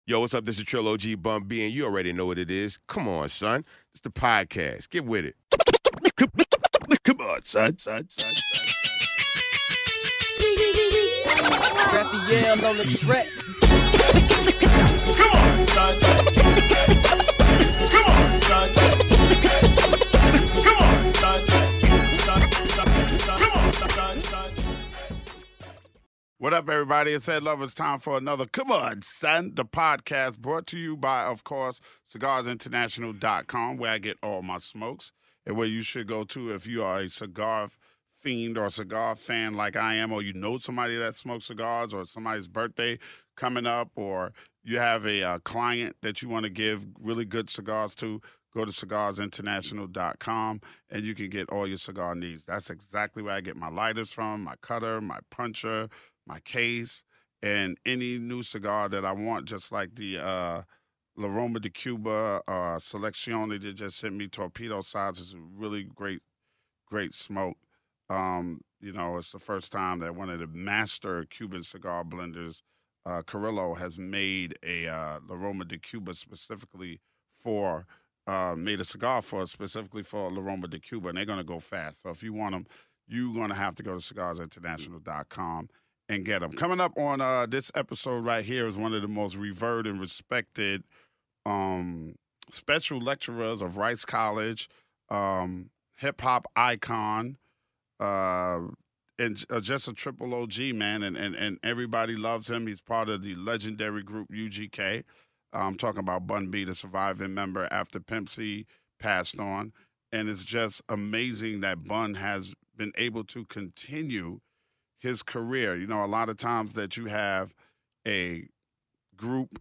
Yo, what's up? This is Trill OG Bun B, and you already know what it is. Come on, son. It's the podcast. Get with it. Come on, son. Raphael on the track. Come on, son. Come on, son. Come on, son. What up, everybody? It's Ed Lover. It's time for another Come On, Son, the podcast brought to you by, of course, CigarsInternational.com, where I get all my smokes, and where you should go to if you are a cigar fiend or cigar fan like I am, or you know somebody that smokes cigars, or somebody's birthday coming up, or you have a client that you want to give really good cigars to. Go to CigarsInternational.com, and you can get all your cigar needs. That's exactly where I get my lighters from, my cutter, my puncher, my case, and any new cigar that I want, just like the La Roma de Cuba Selección they just sent me. Torpedo size is a really great smoke. You know, it's the first time that one of the master Cuban cigar blenders, Carrillo, has made a La Roma de Cuba specifically for made a cigar specifically for La Roma de Cuba, and they're going to go fast. So if you want them, you're going to have to go to CigarsInternational.com and get them. Coming up on this episode right here is one of the most revered and respected special lecturers of Rice College, hip-hop icon, and just a triple OG, man, and everybody loves him. He's part of the legendary group UGK. I'm talking about Bun B, the surviving member after Pimp passed on. And it's just amazing that Bun has been able to continue his career. You know, a lot of times that you have a group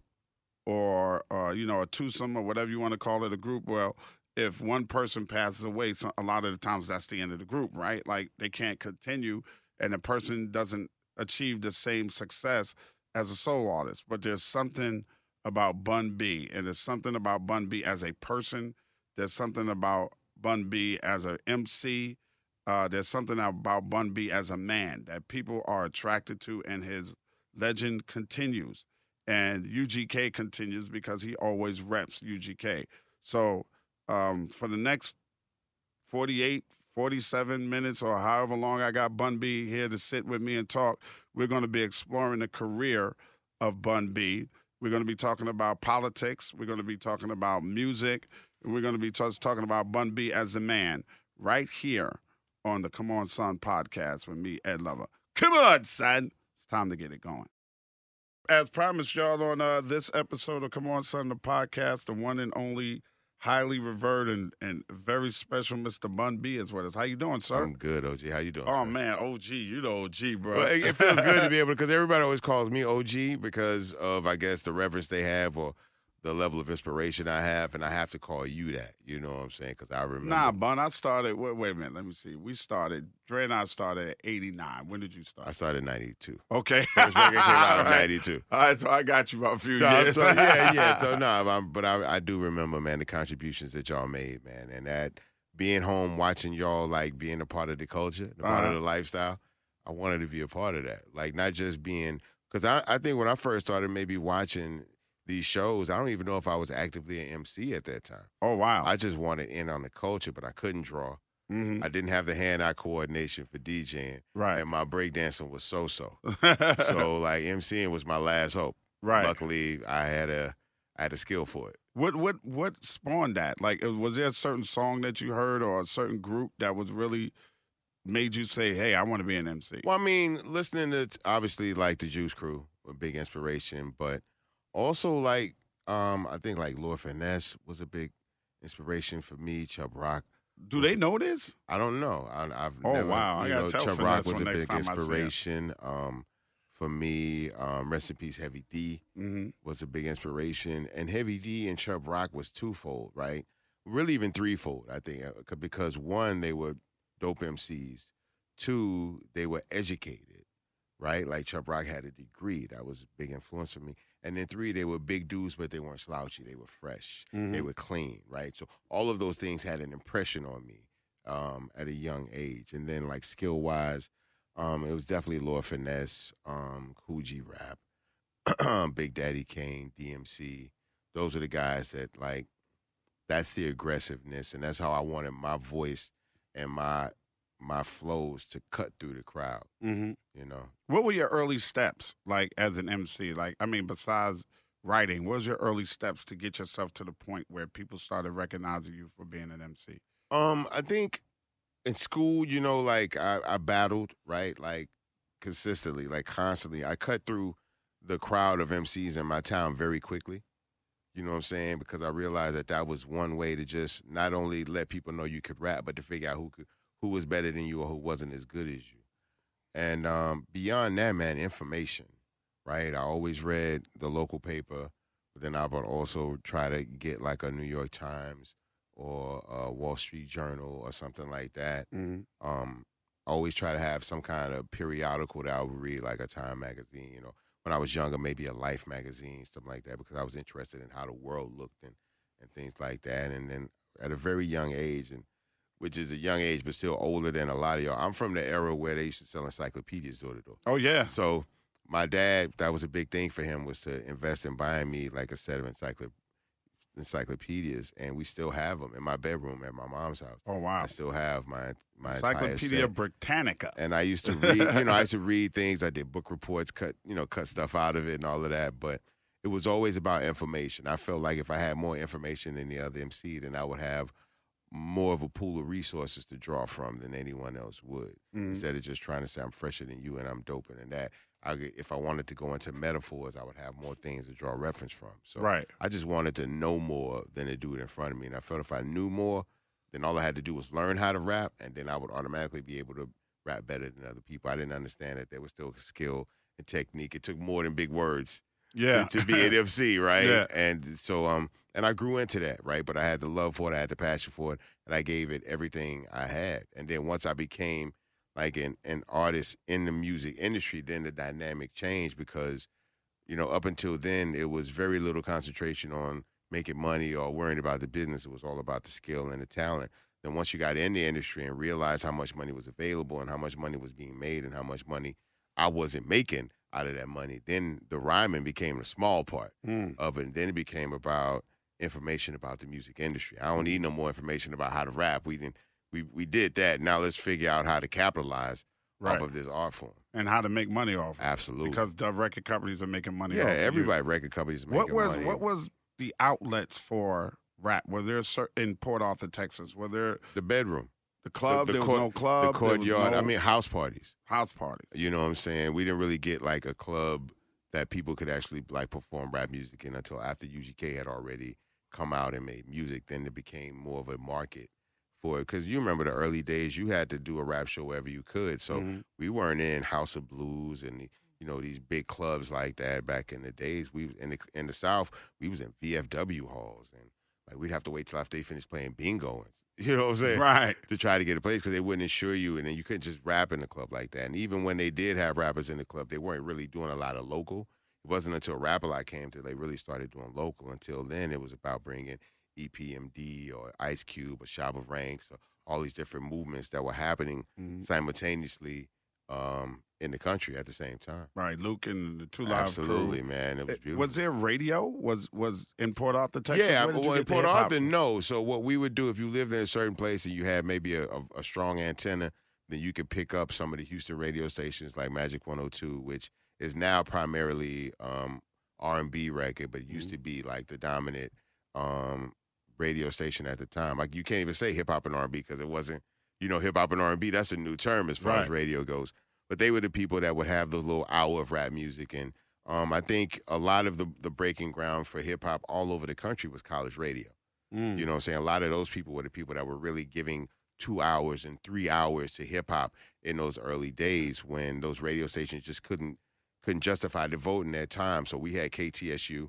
or you know, a twosome or whatever you want to call it, a group, well, if one person passes away, so a lot of the times that's the end of the group, right? Like they can't continue and the person doesn't achieve the same success as a solo artist. But there's something about Bun B, and there's something about Bun B as a person. There's something about Bun B as an MC. There's something about Bun B as a man that people are attracted to, and his legend continues. And UGK continues because he always reps UGK. So for the next 48, 47 minutes or however long I got Bun B here to sit with me and talk, we're going to be exploring the career of Bun B. We're going to be talking about politics. We're going to be talking about music. And we're going to be talking about Bun B as a man right here on the Come On Son podcast with me, Ed Lover. Come on, son. It's time to get it going. As promised, y'all, on this episode of Come On Son, the podcast, the one and only highly revered and very special Mr. Bun B is with us. How you doing, sir? I'm good, OG. How you doing? Oh, sir? Man, OG. You the OG, bro. Well, it feels good to be able to, because everybody always calls me OG because of, I guess, the reverence they have or the level of inspiration I have, and I have to call you that. You know what I'm saying? Because I remember. Nah, Bun, I started, wait a minute, let me see. Dre and I started at 89. When did you start? I started in 92. Okay. First record came out in 92. All right, so I got you about a few years. So, yeah. So, no, but I do remember, man, the contributions that y'all made, man, and that being home, watching y'all, like, being a part of the culture, a part of the lifestyle, I wanted to be a part of that. Like, not just being, because I think when I first started maybe watching these shows, I don't even know if I was actively an MC at that time. Oh, wow. I just wanted in on the culture, but I couldn't draw. Mm-hmm. I didn't have the hand-eye coordination for DJing. Right. And my breakdancing was so-so. So, like, MCing was my last hope. Right. Luckily, I had a skill for it. What spawned that? Like, was there a certain song that you heard or a certain group that was really made you say, hey, I want to be an MC? Well, I mean, listening to, obviously, like, the Juice Crew, a big inspiration, but also, like, I think, like, Lord Finesse was a big inspiration for me. Chubb Rock. Do they know this? I don't know. I've Oh, never, wow. I gotta tell Chubb Finesse Rock was a next big time I see him. inspiration for me. Rest in peace, Heavy D was a big inspiration. And Heavy D and Chubb Rock was twofold, right? Really even threefold, I think, because one, they were dope MCs. Two, they were educated, right? Like Chubb Rock had a degree. That was a big influence for me. And then three, they were big dudes, but they weren't slouchy. They were fresh. They were clean, right? So all of those things had an impression on me at a young age. And then, like, skill-wise, it was definitely Lord Finesse, Coogee Rap, Big Daddy Kane, DMC. Those are the guys that, like, that's the aggressiveness, and that's how I wanted my voice and my flows to cut through the crowd. Mm-hmm. You know, what were your early steps like as an MC? Like, I mean, besides writing, what was your early steps to get yourself to the point where people started recognizing you for being an MC? I think in school, you know, like I battled, right, like consistently, like constantly. I cut through the crowd of MCs in my town very quickly. You know what I'm saying? Because I realized that was one way to just not only let people know you could rap, but to figure out who was better than you or who wasn't as good as you. And beyond that, man, information, right? I always read the local paper, but then I would also try to get like a New York Times or a Wall Street Journal or something like that. Mm-hmm. I always try to have some kind of periodical that I would read, like a Time magazine, you know. When I was younger, maybe a Life magazine, something like that, because I was interested in how the world looked and things like that. And then at a very young age, and which is a young age but still older than a lot of y'all, I'm from the era where they used to sell encyclopedias door to door. Oh, yeah. So my dad, that was a big thing for him, was to invest in buying me like a set of encyclopedias, and we still have them in my bedroom at my mom's house. Oh, wow. I still have my Encyclopedia entire set. Britannica. And I used to read, you know, I used to read things. I did book reports, cut stuff out of it and all of that. But it was always about information. I felt like if I had more information than the other MC, then I would have more of a pool of resources to draw from than anyone else would. Mm-hmm. Instead of just trying to say I'm fresher than you and I'm doper than that. If I wanted to go into metaphors, I would have more things to draw reference from. So right. I just wanted to know more than to do it in front of me. And I felt if I knew more, then all I had to do was learn how to rap, and then I would automatically be able to rap better than other people. I didn't understand that there was still skill and technique. It took more than big words to be an MC, right? Yeah. And so, and I grew into that, right? But I had the love for it, I had the passion for it, and I gave it everything I had. And then once I became like an artist in the music industry, then the dynamic changed because, you know, up until then, it was very little concentration on making money or worrying about the business. It was all about the skill and the talent. Then once you got in the industry and realized how much money was available and how much money was being made and how much money I wasn't making out of that money, then the rhyming became a small part of it. And then it became about information about the music industry. I don't need no more information about how to rap. We did that. Now let's figure out how to capitalize off of this art form. And how to make money off of it. Absolutely. Because the record companies are making money off of it. Yeah, everybody, record companies are making money. What was the outlets for rap? Were there in Port Arthur, Texas? Were there the bedroom, the club? There was no club. The courtyard. I mean, house parties. House parties. You know what I'm saying? We didn't really get like a club that people could actually like perform rap music in until after UGK had already come out and made music. Then it became more of a market for it. Because you remember the early days, you had to do a rap show wherever you could. So we weren't in House of Blues and these big clubs like that back in the days. We in the South, we was in VFW halls, and like we'd have to wait till after they finished playing bingo, you know what I'm saying? Right. To try to get a place because they wouldn't insure you, and then you couldn't just rap in the club like that. And even when they did have rappers in the club, they weren't really doing a lot of local. It wasn't until Rap-A-Lot came till they really started doing local. Until then, it was about bringing EPMD or Ice Cube or Shabba Ranks or all these different movements that were happening simultaneously in the country at the same time. Right, Luke and the Two Live Absolutely, crew. man. It was beautiful. Was there radio? Was in Port Arthur, Texas? Yeah, well, in Port Arthur, no. So what we would do, if you lived in a certain place and you had maybe a strong antenna, then you could pick up some of the Houston radio stations like Magic 102, which is now primarily R&B record, but it used to be like the dominant radio station at the time. Like you can't even say hip hop and R&B because it wasn't, hip hop and R&B. That's a new term as far as radio goes. But they were the people that would have those little hour of rap music. And I think a lot of the breaking ground for hip hop all over the country was college radio. You know what I'm saying? A lot of those people were the people that were really giving 2 hours and 3 hours to hip hop in those early days when those radio stations just couldn't justify devoting their time. So we had KTSU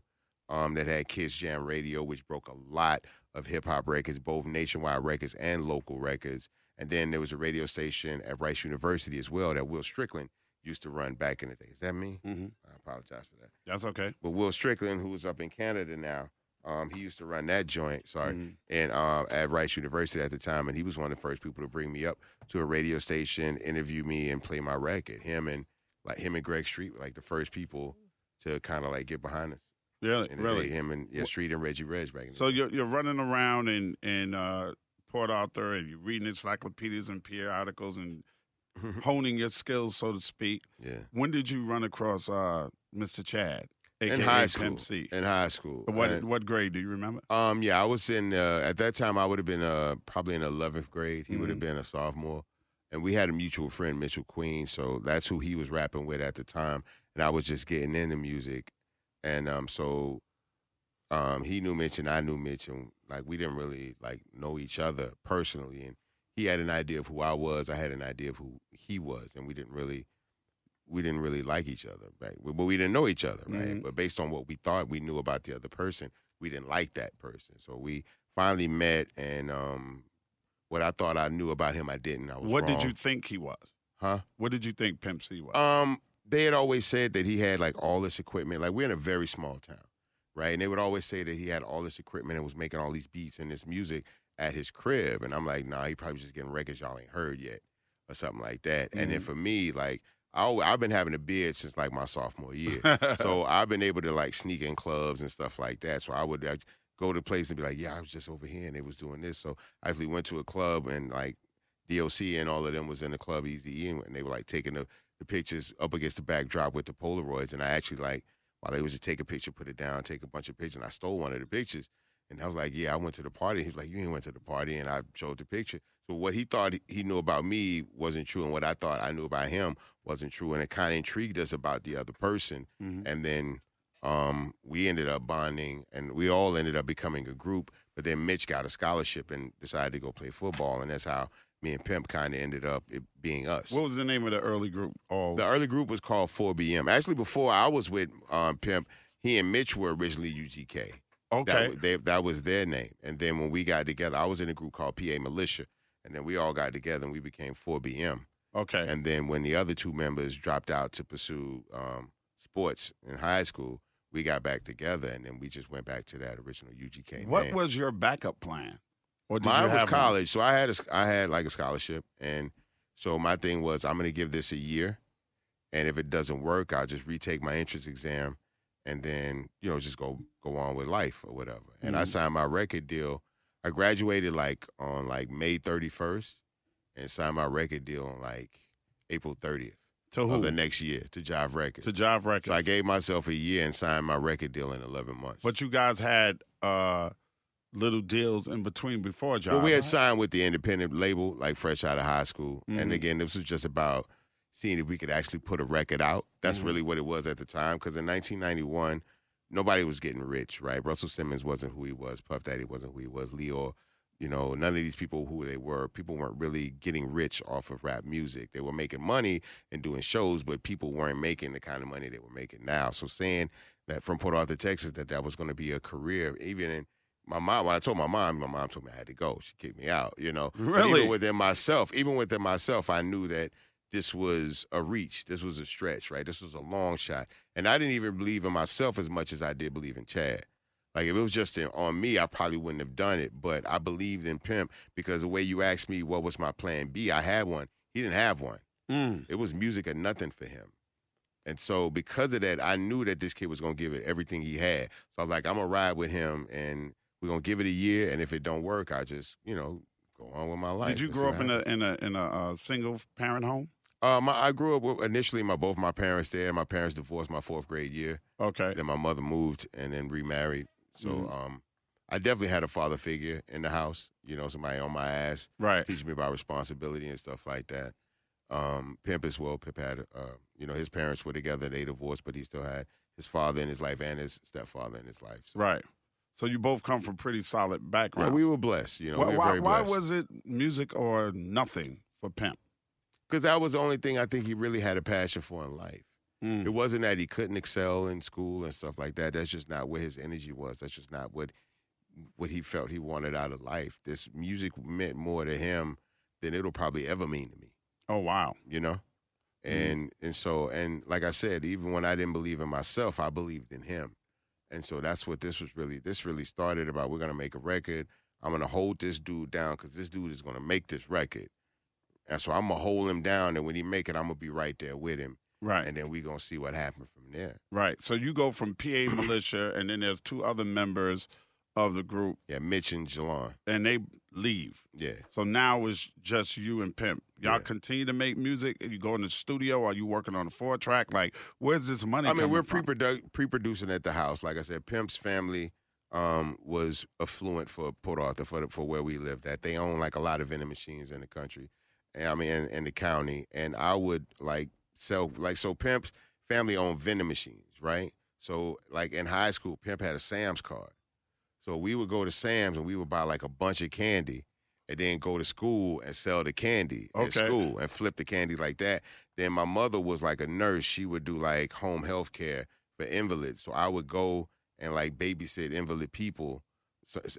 that had Kids Jam Radio, which broke a lot of hip hop records, both nationwide records and local records. And then there was a radio station at Rice University as well that Will Strickland used to run back in the day. Is that me? I apologize for that. That's okay. But Will Strickland, who's up in Canada now, he used to run that joint, and at Rice University at the time, and he was one of the first people to bring me up to a radio station, interview me, and play my record. Him and Greg Street were like the first people to kind of like get behind us. Really, In the really. day, him and Street and Reggie Reg back in the So day. you're running around in Port Arthur and you're reading encyclopedias and peer articles and honing your skills, so to speak. Yeah. When did you run across Mr. Chad, aka In high school. Pimp C? In high school. What grade do you remember? Yeah, I was in at that time I would have been probably in 11th grade. He would have been a sophomore. And we had a mutual friend, Mitchell Queen, so that's who he was rapping with at the time. And I was just getting into music. And so he knew Mitch and I knew Mitch, and like we didn't really like know each other personally. And he had an idea of who I was, I had an idea of who he was, and we didn't really like each other, right? But we didn't know each other, right? But based on what we thought we knew about the other person, we didn't like that person. So we finally met, and what I thought I knew about him, I didn't. I was What wrong. did you think he was? Huh? What did you think Pimp C was? They had always said that he had like all this equipment. Like we're in a very small town, right? And they would always say that he had all this equipment and was making all these beats and this music at his crib. And I'm like, nah, he probably just getting records y'all ain't heard yet or something like that. And then for me, like I've been having a beard since like my sophomore year. So I've been able to like sneak in clubs and stuff like that. So I'd go to places and be like, yeah, I was just over here and they was doing this. So I actually went to a club and like DOC and all of them was in the club, Easy and they were like taking the pictures up against the backdrop with the Polaroids. And I actually like, while they was just take a picture, put it down, take a bunch of pictures. And I stole one of the pictures. And I was like, yeah, I went to the party. He was like, you ain't went to the party. And I showed the picture. So what he thought he knew about me wasn't true. And what I thought I knew about him wasn't true. And it kind of intrigued us about the other person. And then we ended up bonding and we all ended up becoming a group. But then Mitch got a scholarship and decided to go play football. And that's how me and Pimp kind of ended up it being us. What was the name of the early group? The early group was called 4BM. Actually, before I was with Pimp, he and Mitch were originally UGK. Okay. That was their name. And then when we got together, I was in a group called PA Militia. And then we all got together and we became 4BM. Okay. And then when the other two members dropped out to pursue sports in high school, we got back together and then we just went back to that original UGK What name. was your backup plan? Or did Mine you was have college. So I had like a scholarship. And so my thing was I'm going to give this a year. And if it doesn't work, I'll just retake my entrance exam and then, just go on with life or whatever. And I signed my record deal. I graduated like on like May 31st and signed my record deal on like April 30th. To who? Of the next year, to Jive Records. To Jive Records. So I gave myself a year and signed my record deal in 11 months. But you guys had little deals in between before Jive. Well, we had right? signed with the independent label, like fresh out of high school. And again, this was just about seeing if we could actually put a record out. That's really what it was at the time. Because in 1991, nobody was getting rich, right? Russell Simmons wasn't who he was. Puff Daddy wasn't who he was. Leo, none of these people who they were. People weren't really getting rich off of rap music. They were making money and doing shows, but people weren't making the kind of money they were making now. So saying that from Port Arthur, Texas, that was going to be a career, even in my mom, when I told my mom told me I had to go. She kicked me out, Really? But even within myself, I knew that this was a reach. This was a stretch, right? This was a long shot. And I didn't even believe in myself as much as I did believe in Chad. Like, if it was just on me, I probably wouldn't have done it. But I believed in Pimp because the way you asked me what was my plan B, I had one. He didn't have one. It was music or nothing for him. And so because of that, I knew that this kid was going to give it everything he had. So I was like, I'm going to ride with him, and we're going to give it a year. And if it don't work, I just, go on with my life. Did you grow up in a single-parent home? I grew up with, initially, both my parents there. My parents divorced my 4th grade year. Okay. Then my mother moved and then remarried. So I definitely had a father figure in the house, somebody on my ass, right, teaching me about responsibility and stuff like that. Pimp as well. Pimp had, his parents were together. They divorced, but he still had his father in his life and his stepfather in his life. So. Right. So you both come from pretty solid backgrounds. Yeah, we were blessed. We were very blessed. Why was it music or nothing for Pimp? Because that was the only thing I think he really had a passion for in life. It wasn't that he couldn't excel in school and stuff like that. That's just not where his energy was. That's just not what he felt he wanted out of life. This music meant more to him than it'll probably ever mean to me. Oh, wow. And so like I said, even when I didn't believe in myself, I believed in him. And so that's what this really started about. We're going to make a record. I'm going to hold this dude down because this dude is going to make this record. And so I'm going to hold him down, and when he make it, I'm going to be right there with him. Right. And then we gonna see what happened from there. Right. So you go from PA Militia, and then there's 2 other members of the group. Yeah, Mitch and Jalon. And they leave. Yeah. So now it's just you and Pimp. Y'all Yeah. continue to make music? You go in the studio? Are you working on a 4-track? Like, where's this money coming we're from? pre-producing at the house. Like I said, Pimp's family was affluent for Port Arthur, for where we lived at. They own like a lot of vending machines in the country. In the county. And I would so Pimp's family owned vending machines, right? So like in high school, Pimp had a Sam's card. So we would go to Sam's and we would buy like a bunch of candy and then go to school and sell the candy at school and flip the candy like that. Then my mother was like a nurse. She would do like home health care for invalids. So I would go and like babysit invalid people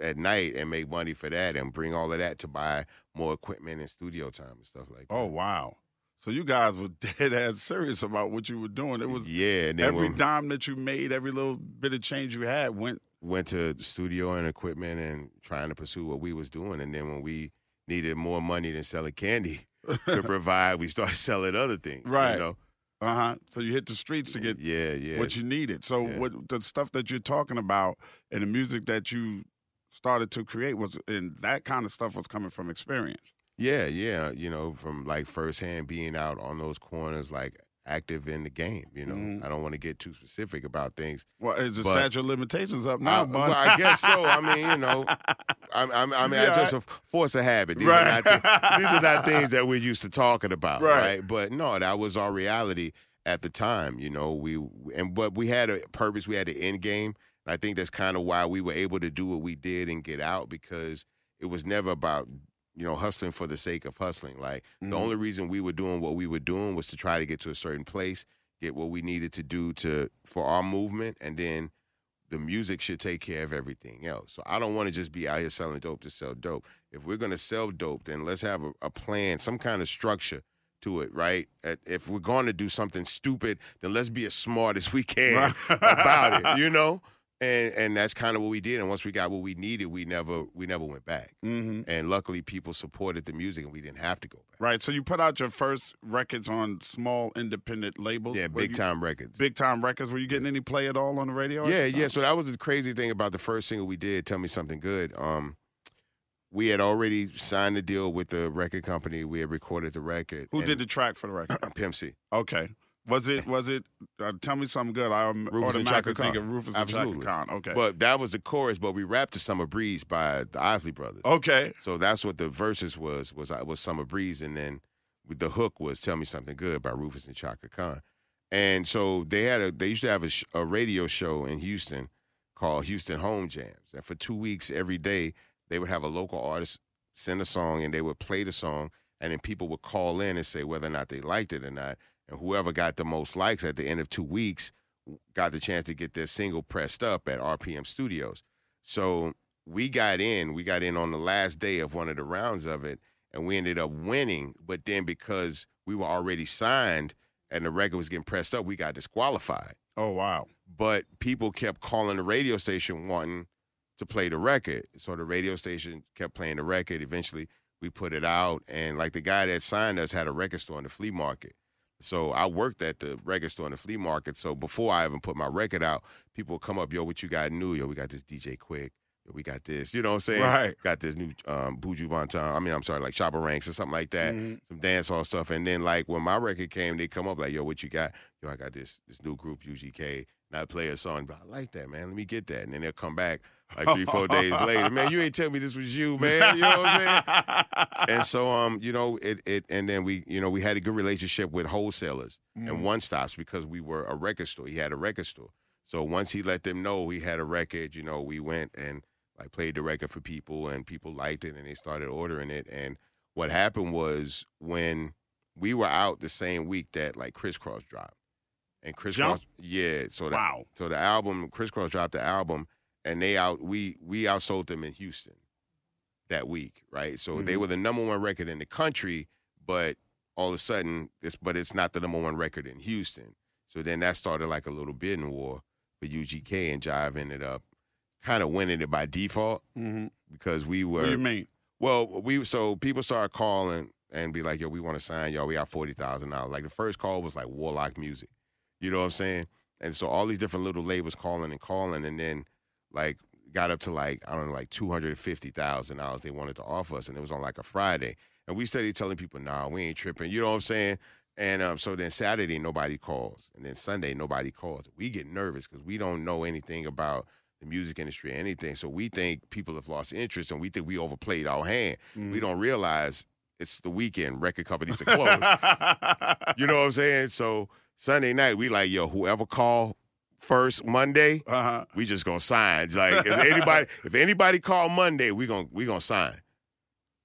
at night and make money for that and bring all of that to buy more equipment and studio time and stuff like that. Oh, wow. So you guys were dead ass serious about what you were doing. It was and then every dime that you made, every little bit of change you had went to the studio and equipment and trying to pursue what we was doing. And then when we needed more money than selling candy to provide, we started selling other things. Right. You know? So you hit the streets to get yeah. what you needed. So what the stuff that you're talking about and the music that you started to create and that kind of stuff was coming from experience. Yeah. You know, from like firsthand being out on those corners, like active in the game. You know, I don't want to get too specific about things. Well, is the statute of limitations up now, Bun? Well, I guess so. I mean, you know, I just a force of habit. These are not things that we're used to talking about, right? But no, that was our reality at the time. You know, but we had a purpose. We had an end game. And I think that's kind of why we were able to do what we did and get out, because it was never about, you know, hustling for the sake of hustling. Like the only reason we were doing what we were doing was to try to get to a certain place, get what we needed to do for our movement, and then the music should take care of everything else. So I don't want to just be out here selling dope to sell dope. If we're going to sell dope, then let's have a plan, some kind of structure to it, right? If we're going to do something stupid, then let's be as smart as we can about it, you know? And that's kind of what we did. And once we got what we needed, we never went back. And luckily, people supported the music, and we didn't have to go back. Right. So you put out your first records on small independent labels. Yeah, Big Time Records. Big Time Records. Were you getting any play at all on the radio? Yeah. So that was the crazy thing about the first single we did, Tell Me Something Good. We had already signed the deal with the record company. We had recorded the record. Who did the track for the record? Pimp C. Okay. Was it? Tell Me Something Good. I automatically think of Rufus and Chaka Khan. Okay. But that was the chorus, but we rapped to Summer Breeze by the Isley Brothers. Okay. So that's what the verses was Summer Breeze, and then the hook was Tell Me Something Good by Rufus and Chaka Khan. And so they used to have a radio show in Houston called Houston Home Jams. And for 2 weeks, every day, they would have a local artist send a song, and they would play the song, and then people would call in and say whether or not they liked it or not. And whoever got the most likes at the end of 2 weeks got the chance to get their single pressed up at RPM Studios. So we got in on the last day of one of the rounds of it, and we ended up winning. But then because we were already signed and the record was getting pressed up, we got disqualified. Oh, wow. But people kept calling the radio station wanting to play the record. So the radio station kept playing the record. Eventually, we put it out, and like the guy that signed us had a record store in the flea market. So I worked at the record store in the flea market. So before I even put my record out, people would come up, yo, what you got new? Yo, we got this DJ Quick. Yo, we got this. You know what I'm saying? Right. Got this new Buju Banton. Like Shabba Ranks or something like that. Some dance hall stuff. And then like when my record came, they come up like, yo, what you got? Yo, I got this new group, UGK. And I play a song, but I like that, man. Let me get that. And then they'll come back like 3-4 days later. Man, you ain't tell me this was you, man. You know what I'm saying? And so, you know, and then we had a good relationship with wholesalers and one-stops because we were a record store. He had a record store. So once he let them know he had a record, you know, we went and like played the record for people, and people liked it, and they started ordering it. And what happened was when we were out the same week that like Crisscross dropped. And Crisscross, so the album, Crisscross dropped the album, and we outsold them in Houston that week, right? So they were the #1 record in the country, but all of a sudden, it's not the #1 record in Houston. So then that started like a little bidding war for UGK, and Jive ended up kind of winning it by default because we were. What do you mean? Well, so people started calling and be like, yo, we want to sign y'all. We got $40,000. Like the first call was like Warlock Music. You know what I'm saying? And so all these different little labels calling, and then like got up to like, I don't know, like $250,000 they wanted to offer us, and it was on like a Friday. And we started telling people, nah, we ain't tripping. You know what I'm saying? And so then Saturday, nobody calls. And then Sunday, nobody calls. We get nervous because we don't know anything about the music industry or anything. So we think people have lost interest, and we think we overplayed our hand. We don't realize it's the weekend. Record companies are closed. You know what I'm saying? So Sunday night, we like, yo, whoever call first Monday, we just gonna sign. Like if anybody call Monday, we gonna sign.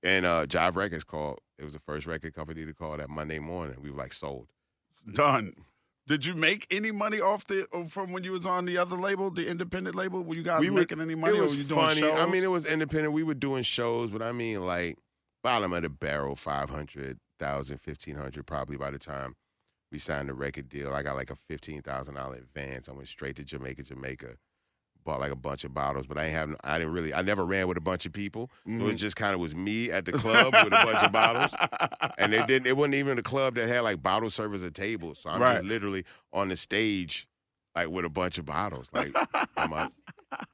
And Jive Records called. It was the first record company to call that Monday morning. We were like, sold. Done. Did you make any money from when you was on the other label, the independent label? Were you guys making any money? It was or were you doing funny. shows? I mean, it was independent. We were doing shows, but I mean, like bottom of the barrel, 500,000, 1,500 probably by the time we signed the record deal. I got like a $15,000 advance. I went straight to Jamaica. Bought like a bunch of bottles, but I never ran with a bunch of people. So it just kind of was me at the club with a bunch of bottles. And it wasn't even a club that had like bottle servers at tables. So I'm just literally on the stage like with a bunch of bottles. Like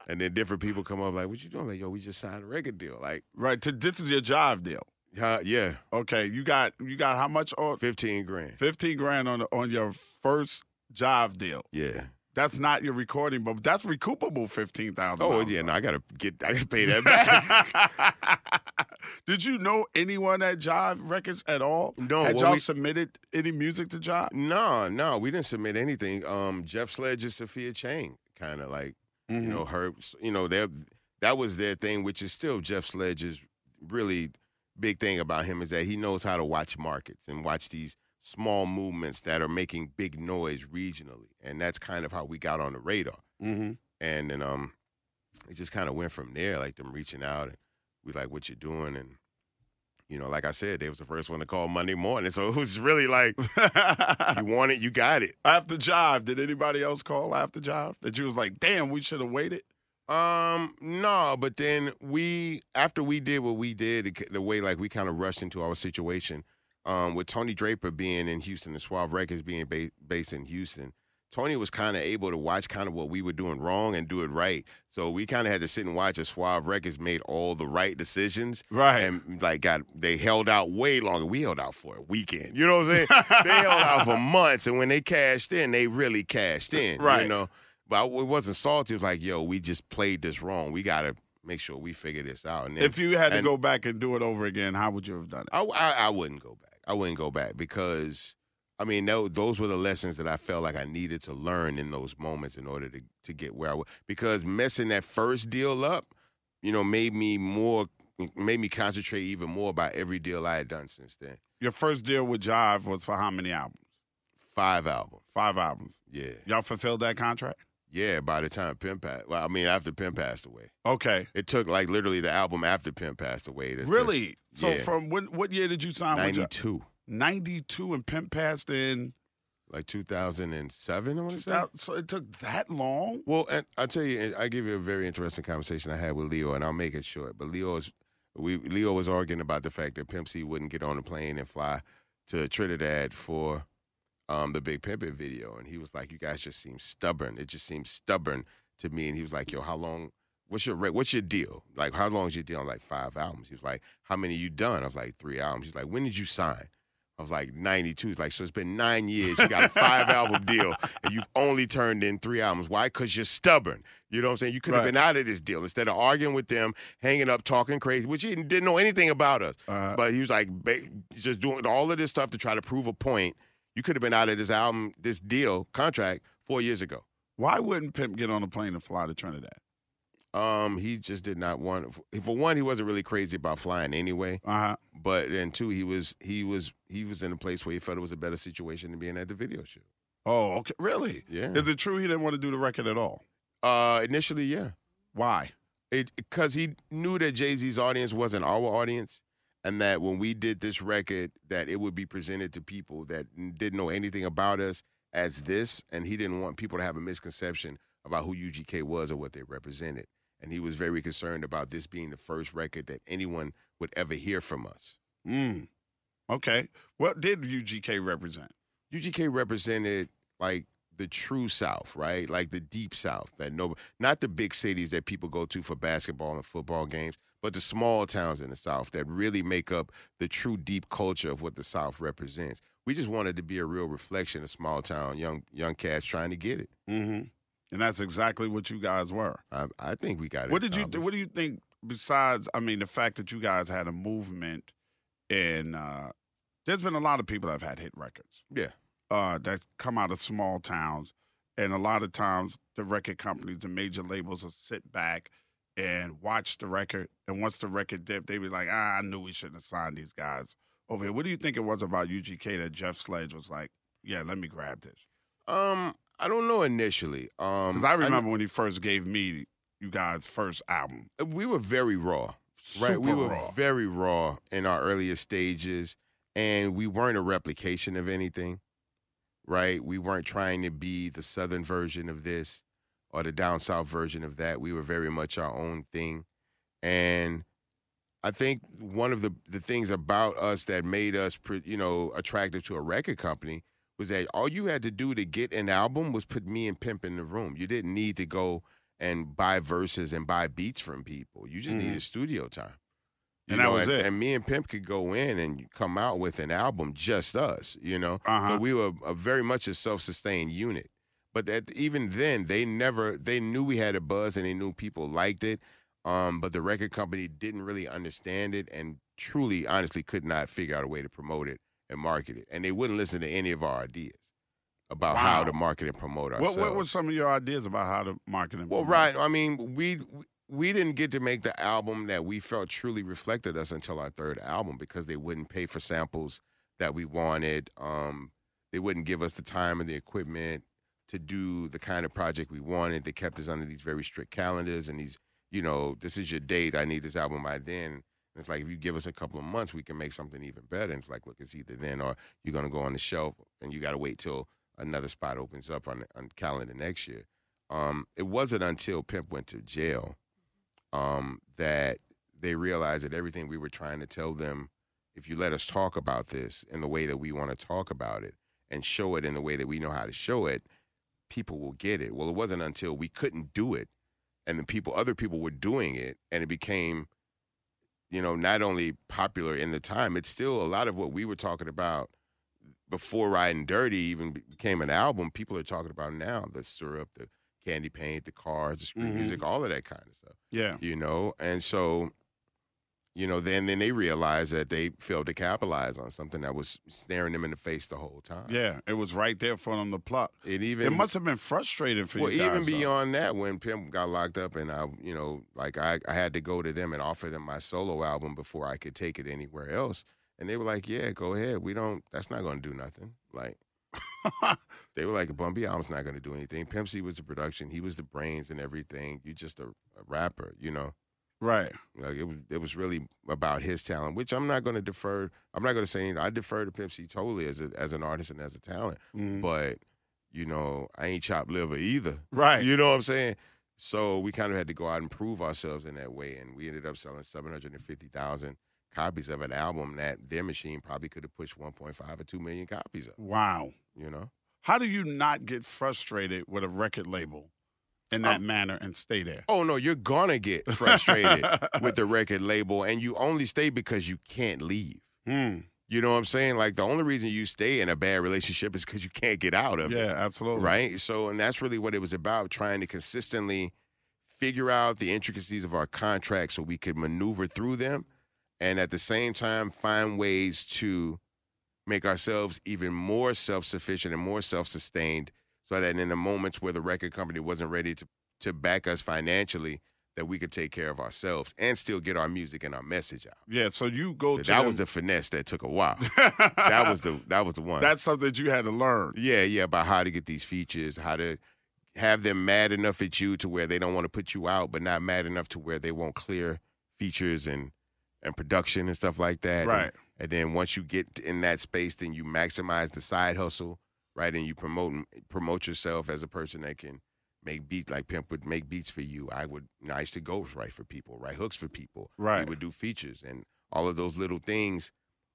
and then different people come up like, what you doing? Like, yo, we just signed a record deal. Like, right. This is your Jive deal. Yeah. Okay. You got how much on 15 grand. 15 grand on your first Jive deal. Yeah. That's not your recording, but that's recoupable $15,000. Oh yeah, no, I gotta pay that back. Did you know anyone at Jive Records at all? No. Had y'all submitted any music to Jive? No, we didn't submit anything. Jeff Sledge and Sophia Chang, kind of like, you know, Herbs. You know, that was their thing, which is still Jeff Sledge's really big thing about him is that he knows how to watch markets and watch these small movements that are making big noise regionally, and that's kind of how we got on the radar. And then it just kind of went from there, like them reaching out, and we like, what you doing? And you know, like I said, they was the first one to call Monday morning, so it was really like, you want it, you got it. After Jive, did anybody else call after Jive that you was like, damn, we should have waited? No, but then after we did what we did, the way like we kind of rushed into our situation. With Tony Draper being in Houston and Suave Records being based in Houston, Tony was kind of able to watch kind of what we were doing wrong and do it right. So we kind of had to sit and watch as Suave Records made all the right decisions. Right. And like they held out way longer. We held out for a weekend. You know what I'm saying? They held out for months. And when they cashed in, they really cashed in. Right. You know? But it wasn't salty. It was like, yo, we just played this wrong. We got to make sure we figure this out. And then, if you had to go back and do it over again, how would you have done it? I wouldn't go back. I wouldn't go back because, I mean, those were the lessons that I felt like I needed to learn in those moments in order to get where I was. Because messing that first deal up, you know, made me concentrate even more about every deal I had done since then. Your first deal with Jive was for how many albums? 5 albums. 5 albums. Yeah. Y'all fulfilled that contract? Yeah, by the time Pimp passed. Well, I mean, after Pimp passed away. Okay. It took like literally the album after Pimp passed away. Really? So from what year did you sign 92. with 92 and Pimp passed in? Like 2007, I want to say. So it took that long? Well, and I'll tell you, I give you a very interesting conversation I had with Leo, and I'll make it short. But Leo was arguing about the fact that Pimp C wouldn't get on a plane and fly to Trinidad for the Big Pimpin' video, and he was like, you guys just seem stubborn. It just seems stubborn to me. And he was like, yo, how long, what's your deal? Like, how long is your deal? I'm like, 5 albums. He was like, how many you done? I was like, 3 albums. He's like, when did you sign? I was like, 92. He's like, so it's been 9 years. You got a 5-album deal, and you've only turned in 3 albums. Why? Because you're stubborn. You know what I'm saying? You could have been out of this deal instead of arguing with them, hanging up, talking crazy, which he didn't know anything about us. But he was like, just doing all of this stuff to try to prove a point. You could have been out of this deal, contract, 4 years ago. Why wouldn't Pimp get on a plane and fly to Trinidad? He just did not want. For one, he wasn't really crazy about flying anyway. But then 2, he was in a place where he felt it was a better situation than being at the video shoot. Oh, okay, really? Yeah. Is it true he didn't want to do the record at all? Initially, yeah. Why? Because he knew that Jay-Z's audience wasn't our audience. And that when we did this record, that it would be presented to people that didn't know anything about us as this, and he didn't want people to have a misconception about who UGK was or what they represented. And he was very concerned about this being the first record that anyone would ever hear from us. Okay. What did UGK represent? UGK represented like the true South, right? Like the deep South that not the big cities that people go to for basketball and football games, but the small towns in the South that really make up the true deep culture of what the South represents. We just wanted to be a real reflection of small town young cats trying to get it. Mm-hmm. And that's exactly what you guys were. I think we got it. What do you think? Besides, I mean, the fact that you guys had a movement, and there's been a lot of people that have had hit records. Yeah. That come out of small towns, and a lot of times the record companies, the major labels, will sit back and watch the record, and once the record dipped, they be like, I knew we shouldn't have signed these guys over here. What do you think it was about UGK that Jeff Sledge was like, yeah, let me grab this? I don't know initially. Because I remember when he first gave me you guys' first album. We were very raw, right? We were very raw in our earlier stages, and we weren't a replication of anything. Right? We weren't trying to be the Southern version of this or the down South version of that. We were very much our own thing. And I think one of the things about us that made us, attractive to a record company was that all you had to do to get an album was put me and Pimp in the room. You didn't need to go and buy verses and buy beats from people. You just needed studio time. And that was it. And me and Pimp could go in and come out with an album, just us, But we were very much a self-sustained unit. But even then, they knew we had a buzz and they knew people liked it. But the record company didn't really understand it and truly, honestly, could not figure out a way to promote it and market it. And they wouldn't listen to any of our ideas about how to market and promote ourselves. What were some of your ideas about how to market and promote? Well, right. I mean, we didn't get to make the album that we felt truly reflected us until our third album because they wouldn't pay for samples that we wanted. They wouldn't give us the time and the equipment to do the kind of project we wanted. They kept us under these very strict calendars and these, this is your date. I need this album by then. And it's like, if you give us a couple of months, we can make something even better. And it's like, look, it's either then or you're going to go on the shelf and you got to wait till another spot opens up on the calendar next year. It wasn't until Pimp went to jail that they realized that everything we were trying to tell them, if you let us talk about this in the way that we want to talk about it and show it in the way that we know how to show it, people will get it. Well, it wasn't until we couldn't do it and other people were doing it and it became, not only popular in the time, it's still a lot of what we were talking about before Riding Dirty even became an album, people are talking about now, the syrup, the candy paint, the cars, the street music, all of that kind of stuff. Yeah. And so, then they realized that they failed to capitalize on something that was staring them in the face the whole time. Yeah, it was right there for them to pluck. It must have been frustrating for you guys. Well, even beyond that, when Pimp got locked up and I had to go to them and offer them my solo album before I could take it anywhere else. And they were like, yeah, go ahead. That's not going to do nothing. Like, they were like, a Bun B album's not going to do anything. Pimp C was the production. He was the brains and everything. You just a rapper, Right. Like it was really about his talent, which I'm not going to defer. I'm not going to say anything. I defer to Pimp C totally as an artist and as a talent. But, I ain't chopped liver either. Right. You know what I'm saying? So we kind of had to go out and prove ourselves in that way. And we ended up selling 750,000 copies of an album that their machine probably could have pushed 1.5 or 2 million copies of. Wow. How do you not get frustrated with a record label in that manner and stay there? Oh, no, you're going to get frustrated with the record label, and you only stay because you can't leave. You know what I'm saying? Like, the only reason you stay in a bad relationship is because you can't get out of it. Yeah, absolutely. Right? So, and that's really what it was about, trying to consistently figure out the intricacies of our contracts so we could maneuver through them and at the same time find ways to make ourselves even more self-sufficient and more self-sustained so that in the moments where the record company wasn't ready to back us financially, that we could take care of ourselves and still get our music and our message out. Yeah, so you go to that was the finesse that took a while. that was the one. That's something that you had to learn. Yeah, about how to get these features, how to have them mad enough at you to where they don't want to put you out, but not mad enough to where they won't clear features and production and stuff like that. Right. And then once you get in that space, then you maximize the side hustle, right? And you promote yourself as a person that can make beats, like Pimp would make beats for you. I used to ghostwrite for people, write hooks for people. Right. We would do features and all of those little things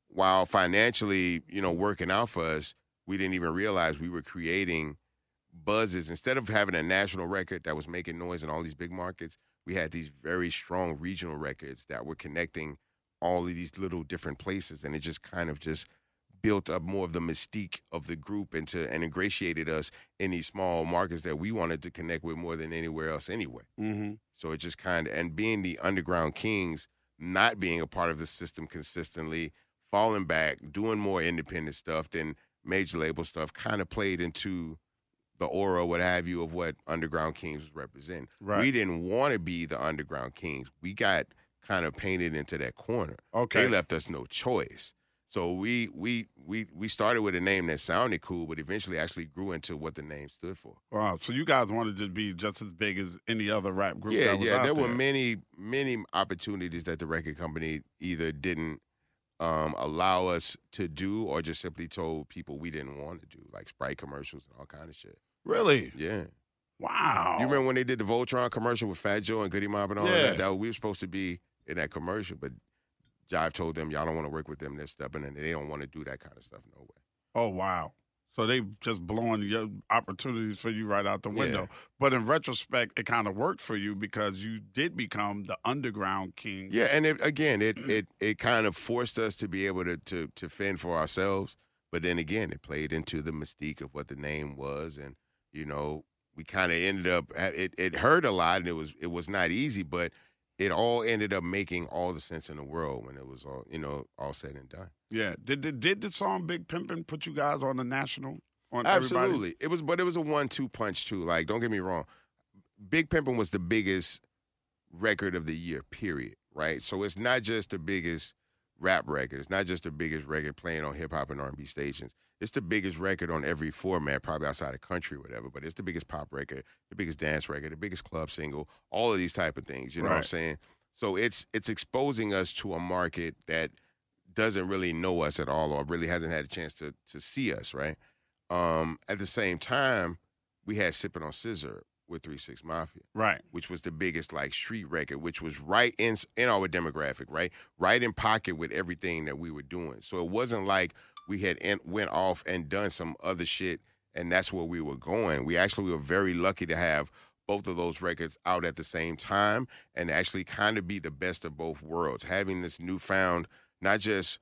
while financially, working out for us, we didn't even realize we were creating buzzes. Instead of having a national record that was making noise in all these big markets, we had these very strong regional records that were connecting all of these little different places, and it just kind of just built up more of the mystique of the group and ingratiated us in these small markets that we wanted to connect with more than anywhere else anyway. Mm-hmm. So it just and being the underground kings, not being a part of the system consistently, falling back, doing more independent stuff than major label stuff, kind of played into the aura, what have you, of what Underground Kings was representing. Right. We didn't want to be the Underground Kings. We got kind of painted into that corner. Okay. They left us no choice. So we started with a name that sounded cool, but eventually actually grew into what the name stood for. Wow. So you guys wanted to be just as big as any other rap group Yeah, that was out there were many opportunities that the record company either didn't allow us to do or just simply told people we didn't want to do, like Sprite commercials and all kind of shit. Really? Yeah. Wow. You remember when they did the Voltron commercial with Fat Joe and Goody Mob and all of that? We were supposed to be in that commercial, but Jive told them, y'all don't want to work with them. They're stubborn, and they don't want to do that kind of stuff no way. Oh, wow. So they just blowing your opportunities for you right out the window. Yeah. But in retrospect, it kind of worked for you because you did become the underground king. Yeah, and it kind of forced us to be able to fend for ourselves. But then again, it played into the mystique of what the name was, and we kind of ended up. It hurt a lot, and it was not easy, but it all ended up making all the sense in the world when it was all said and done. Yeah. Did the song Big Pimpin' put you guys on the national? Absolutely. It was a 1-2 punch too. Like, don't get me wrong. Big Pimpin' was the biggest record of the year, period. Right? So it's not just the biggest rap record. It's not just the biggest record playing on hip hop and R&B stations. It's the biggest record on every format, probably outside the country or whatever, but it's the biggest pop record, the biggest dance record, the biggest club single, all of these type of things, you know what I'm saying? So it's exposing us to a market that doesn't really know us at all or really hasn't had a chance to see us, right? At the same time, we had Sippin on Sizzurp with 3 6 Mafia. Right. Which was the biggest street record, which was right in our demographic, right? Right in pocket with everything that we were doing. So it wasn't like we had went off and done some other shit and that's where we were going. We were very lucky to have both of those records out at the same time and actually kind of be the best of both worlds. Having this newfound, not just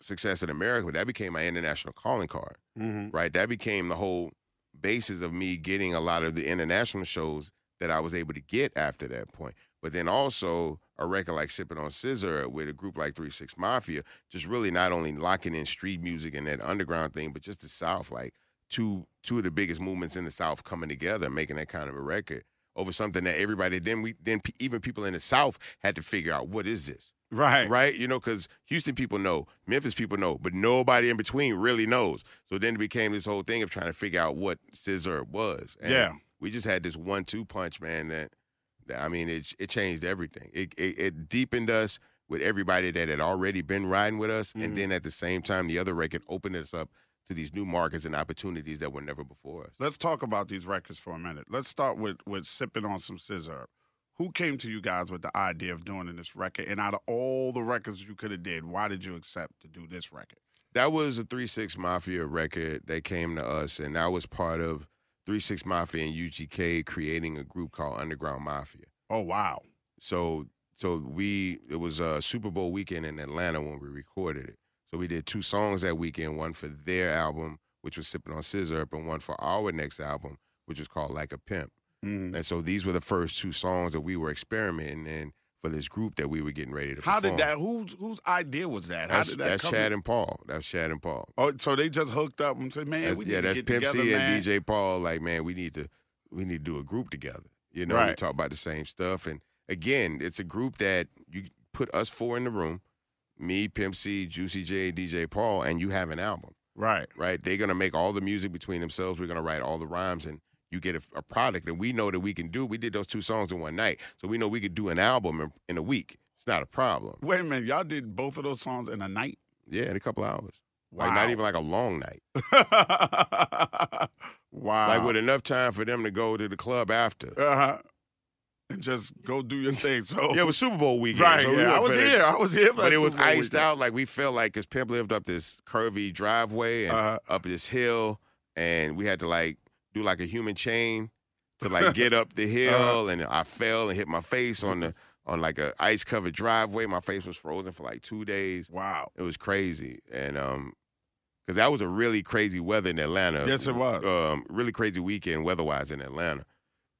success in America, but that became my international calling card, right? That became the whole basis of me getting a lot of the international shows that I was able to get after that point. But then also a record like Sippin on Sizzurp with a group like 3 6 Mafia, just really not only locking in street music and that underground thing, but just the South, like two of the biggest movements in the South coming together, making that kind of a record over something that everybody, even people in the South had to figure out, what is this? Right. Right? Because Houston people know, Memphis people know, but nobody in between really knows. So then it became this whole thing of trying to figure out what Sizzurp was. And we just had this 1-2 punch, man, that it changed everything. It deepened us with everybody that had already been riding with us. And then at the same time, the other record opened us up to these new markets and opportunities that were never before us. Let's talk about these records for a minute. Let's start with Sippin' on some Sizzurp. Who came to you guys with the idea of doing this record? And out of all the records you could have did, why did you accept to do this record? That was a 3 6 Mafia record that came to us, and that was part of 3 6 Mafia and UGK creating a group called Underground Mafia. Oh, wow. So it was a Super Bowl weekend in Atlanta when we recorded it. So we did 2 songs that weekend, one for their album, which was Sippin' on Sizzurp, and one for our next album, which was called Like a Pimp. And so these were the first 2 songs that we were experimenting in for this group that we were getting ready to perform. How did that, whose idea was that? How did that That's come Chad and Paul. That's Chad and Paul. Oh, so they just hooked up and said, man, we need to get together, Pimp C man. and DJ Paul, like, man, we need to do a group together. You know, we talk about the same stuff. And again, it's a group that you put us 4 in the room, me, Pimp C, Juicy J, DJ Paul, and you have an album. Right. They're going to make all the music between themselves. We're going to write all the rhymes, and you get a product that we know that we can do. We did those 2 songs in one night, so we know we could do an album in a week. It's not a problem. Wait a minute. Y'all did both of those songs in a night? Yeah, in a couple hours. Wow. Like, not even like a long night. Wow. Like, with enough time for them to go to the club after. and just go do your thing. So Yeah, it was Super Bowl weekend. right, so we yeah, weren't I was finna- here. I was here, for But that it was Super Bowl iced weekend. out. Like we felt like, because Pimp lived up this curvy driveway and up this hill, and we had to like do like a human chain to like get up the hill, and I fell and hit my face on like a ice covered driveway. My face was frozen for like 2 days. Wow. It was crazy, and because that was a really crazy weather in Atlanta. Yes, it was. Really crazy weekend weather-wise in Atlanta.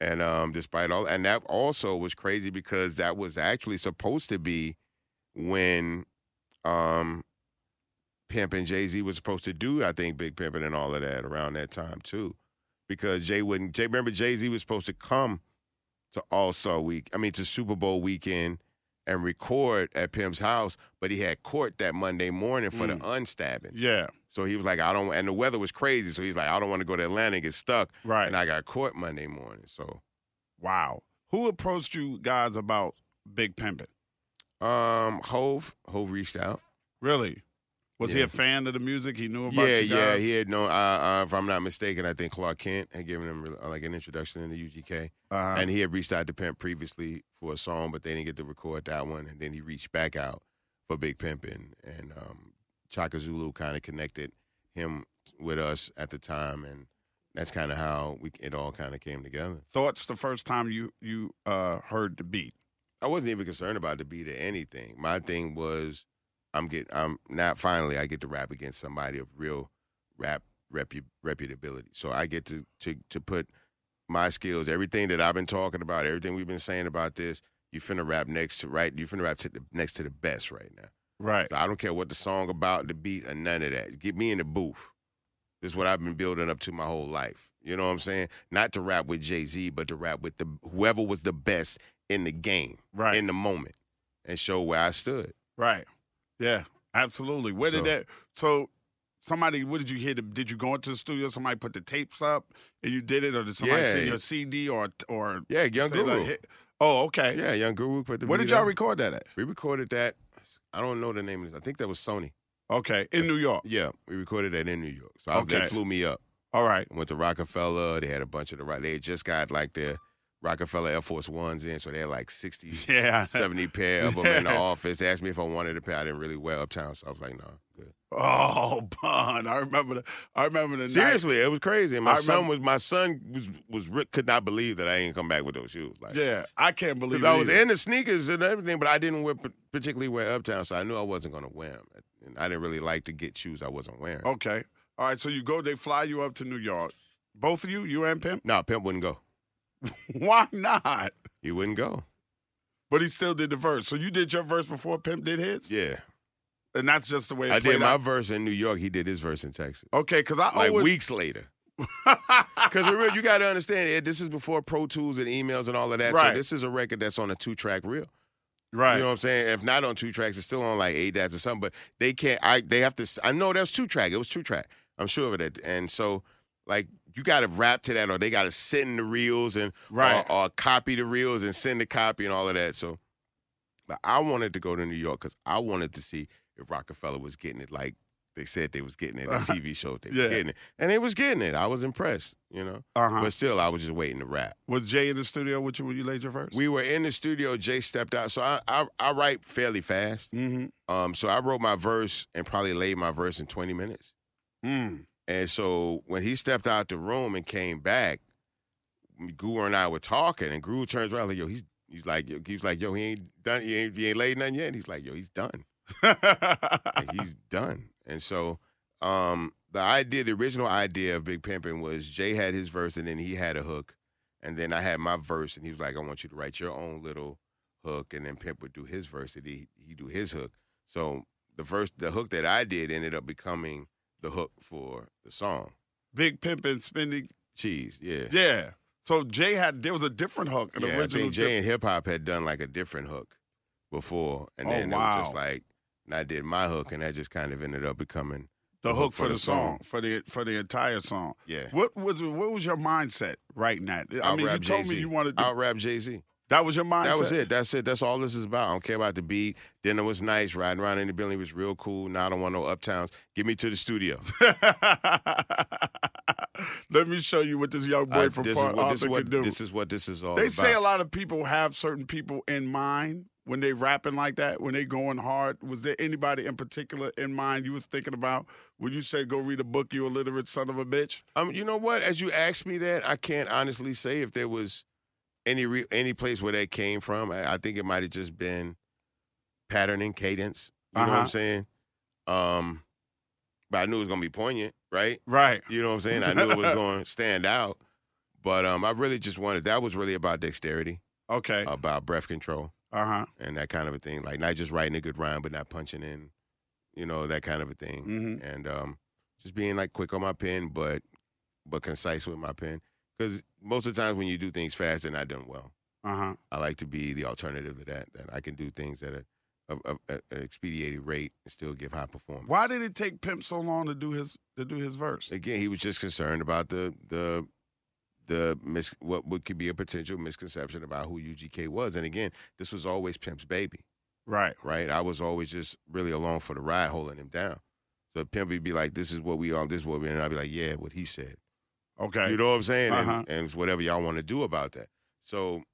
And despite all, and that also was crazy because that was actually supposed to be when Pimp and Jay-Z was supposed to do, I think, Big Pimpin' and all of that around that time too. Because remember Jay-Z was supposed to come to to Super Bowl weekend and record at Pimp's house, but he had court that Monday morning for the unstabbing. Yeah. So he was like, and the weather was crazy, so he's like, I don't want to go to Atlanta and get stuck. Right. And I got court Monday morning, so. Wow. Who approached you guys about Big Pimpin'? Hove reached out. Really? Was he Yeah. a fan of the music? He knew about you guys? Yeah, he had known, if I'm not mistaken, I think Clark Kent had given him like an introduction in the UGK. And he had reached out to Pimp previously for a song, but they didn't get to record that one. And then he reached back out for Big Pimpin'. And Chaka Zulu kind of connected him with us at the time. And that's kind of how it all kind of came together. Thoughts the first time you heard the beat? I wasn't even concerned about the beat or anything. My thing was, I get to rap against somebody of real rap reputability. So I get to put my skills, everything that I've been talking about, everything we've been saying about this, you finna rap next to the best right now. Right. So I don't care what the song about, the beat, or none of that. Get me in the booth. This is what I've been building up to my whole life. You know what I'm saying? Not to rap with Jay-Z, but to rap with whoever was the best in the game, Right. in the moment, and show where I stood. Right. Yeah, absolutely. So somebody, what did you hear? Did you go into the studio, somebody put the tapes up and you did it, or did somebody send you a CD or Yeah, Young Guru. Oh, okay. Yeah, Young Guru put the Where did video y'all out. record that at? We recorded that. I don't know the name of this. I think that was Sony. Okay, in New York. Yeah, we recorded that in New York. So they flew me up. All right. Went to Rockefeller. They had a bunch of they had just got like their Rockefeller Air Force Ones in, so they had like 60, 70 pair of them in the office. They asked me if I wanted a pair. I didn't really wear uptown, so I was like, no, good. Oh, Bun! I remember the Seriously, it was crazy. And my son was could not believe that I didn't come back with those shoes. Like, yeah, I can't believe it. because I was either. in the sneakers and everything, but I didn't particularly wear uptown, so I knew I wasn't going to wear them. And I didn't really like to get shoes I wasn't wearing. Okay. All right, so they fly you up to New York. Both of you and Pimp? No, Pimp wouldn't go. Why not? He wouldn't go. But he still did the verse. So you did your verse before Pimp did his? Yeah. And that's just the way it I played did my out? verse in New York. He did his verse in Texas. Okay, because I Like always... weeks later. Because you got to understand, Ed, this is before Pro Tools and emails and all of that. Right. So this is a record that's on a 2-track reel. Right. You know what I'm saying? If not on 2 tracks, it's still on like 8 dads or something. But they can't. They have to. I know that's 2-track. It was 2-track. I'm sure of that. And so, like, you got to rap to that, or they got to send the reels and or copy the reels and send the copy and all of that. So, but I wanted to go to New York because I wanted to see if Rockefeller was getting it like they said they was getting it. The TV show they was getting it, and they was getting it. I was impressed, you know. But still, I was just waiting to rap. Was Jay in the studio with you when you laid your verse? We were in the studio. Jay stepped out. So I write fairly fast. Mm-hmm. So I wrote my verse and probably laid my verse in 20 minutes. Mm. And so when he stepped out the room and came back, Guru and I were talking, and Guru turns around like, yo, he's like, yo, he ain't done. He ain't laid nothing yet. And he's like, yo, he's done. Like, he's done. And so the original idea of Big Pimpin' was Jay had his verse and then he had a hook. And then I had my verse and he was like, I want you to write your own little hook. And then Pimp would do his verse and he do his hook. So the hook that I did ended up becoming the hook for the song. Big Pimpin' spending Cheese, yeah. Yeah. So there was a different hook. An original I think Jay and Hip Hop had done like a different hook before. And then it was just like, and I did my hook, and that just kind of ended up becoming the hook for the song, for the entire song. Yeah. What was your mindset writing that? I mean, you told me you wanted to out-rap Jay-Z. That was your mindset? That was it. That's it. That's all this is about. I don't care about the beat. Dinner was nice. Riding around in the building was real cool. Now I don't want no uptowns. Get me to the studio. Let me show you what this young boy from Arthur can do. This is what this is all They about. say a lot of people have certain people in mind when they rapping like that, when they going hard. Was there anybody in particular in mind you was thinking about when you said go read a book, you illiterate son of a bitch? You know what? As you asked me that, I can't honestly say if there was any place where that came from. I think it might have just been patterning, cadence. You know what I'm saying? But I knew it was gonna be poignant, right? Right. You know what I'm saying? I knew it was going to stand out. But I really just wanted, that was really about dexterity. Okay. About breath control. And that kind of a thing. Like not just writing a good rhyme, but not punching in, you know, that kind of a thing. And just being like quick on my pen, but concise with my pen. Because most of the times when you do things fast, they're not done well. I like to be the alternative to that I can do things at an expedited rate and still give high performance. Why did it take Pimp so long to do his verse? Again, he was just concerned about what could be a potential misconception about who UGK was. And again, this was always Pimp's baby. Right. Right? I was always just really along for the ride, holding him down. So Pimp would be like, this is what we are, this is what we are. And I'd be like, yeah, what he said. Okay. You know what I'm saying? And it's whatever y'all want to do about that. So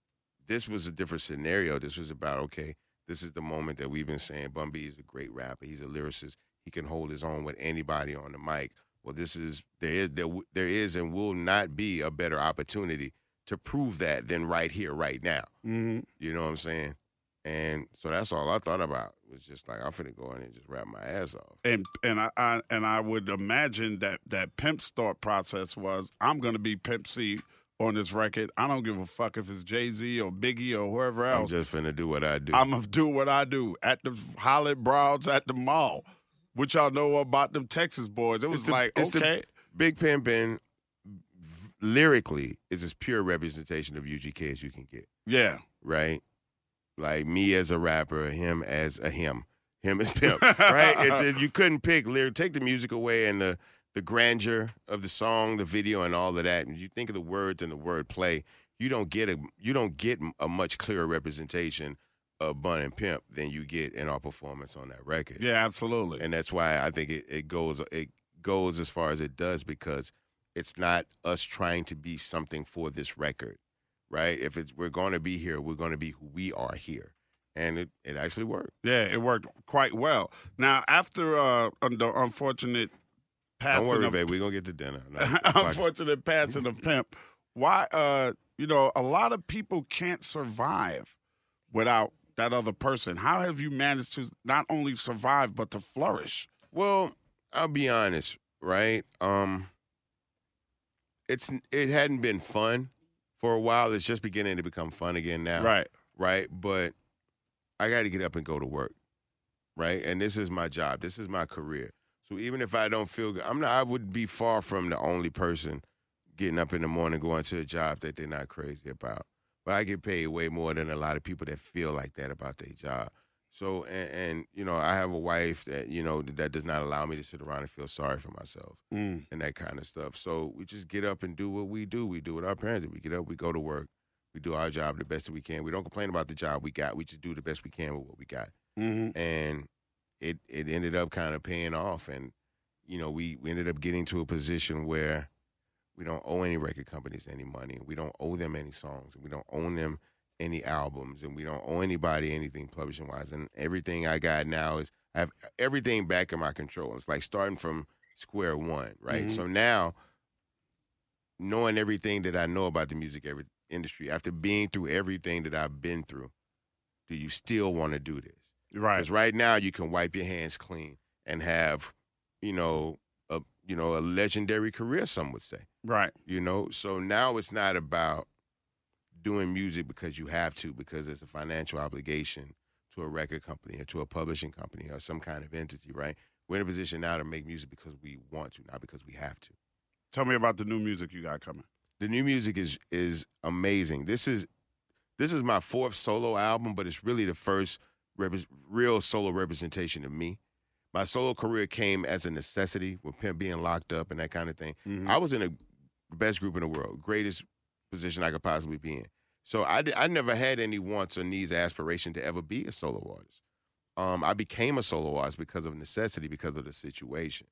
this was a different scenario. This was about, okay, this is the moment that we've been saying Bun B is a great rapper. He's a lyricist. He can hold his own with anybody on the mic. Well, there is and will not be a better opportunity to prove that than right here, right now. You know what I'm saying? And so that's all I thought about. It was just like, I'm finna go in and just rap my ass off. And I would imagine that Pimp's thought process was, I'm gonna be Pimp C on this record. I don't give a fuck if it's Jay-Z or Biggie or whoever else. I'm just finna do what I do. I'm gonna do what I do at the Holly Browns at the mall. What y'all know about them Texas boys? It was okay. Big Pimpin lyrically is as pure representation of UGK as you can get. Yeah. Right? Like me as a rapper, him as a him. Him as Pimp. Right? You couldn't pick lyric. Take the music away and the grandeur of the song, the video, and all of that. And you think of the words and the word play, you don't get a much clearer representation of Bun and Pimp than you get in our performance on that record. Yeah, absolutely. And that's why I think it goes as far as it does, because it's not us trying to be something for this record, right? If we're going to be here, we're going to be who we are here. And it actually worked. Yeah, it worked quite well. Now, after the unfortunate passing Don't worry, babe, we're going to get to dinner. Unfortunate passing of Pimp, why, a lot of people can't survive without that other person. How have you managed to not only survive, but to flourish? Well, I'll be honest, right? It hadn't been fun for a while. It's just beginning to become fun again now. Right? But I got to get up and go to work, right? And this is my job. This is my career. So even if I don't feel good, I would be far from the only person getting up in the morning going to a job that they're not crazy about. But I get paid way more than a lot of people that feel like that about their job. So, and I have a wife that, that does not allow me to sit around and feel sorry for myself and that kind of stuff. So we just get up and do what we do. We do what our parents do. We get up, we go to work. We do our job the best that we can. We don't complain about the job we got. We just do the best we can with what we got. And it ended up kind of paying off. And, we ended up getting to a position where we don't owe any record companies any money. We don't owe them any songs. We don't own them any albums. And we don't owe anybody anything publishing-wise. And everything I got now is I have everything back in my control. It's like starting from square one, right? So now, knowing everything that I know about the music industry, after being through everything that I've been through, do you still want to do this? Right. Because right now you can wipe your hands clean and have, a legendary career, some would say. Right. So now it's not about doing music because you have to, because it's a financial obligation to a record company or to a publishing company or some kind of entity, right? We're in a position now to make music because we want to, not because we have to. Tell me about the new music you got coming. The new music is amazing. This is my fourth solo album, but it's really the first real solo representation of me. My solo career came as a necessity with Pimp being locked up and that kind of thing. I was in the best group in the world, greatest position I could possibly be in. So I never had any wants or needs, or aspiration to ever be a solo artist. I became a solo artist because of necessity, because of the situation.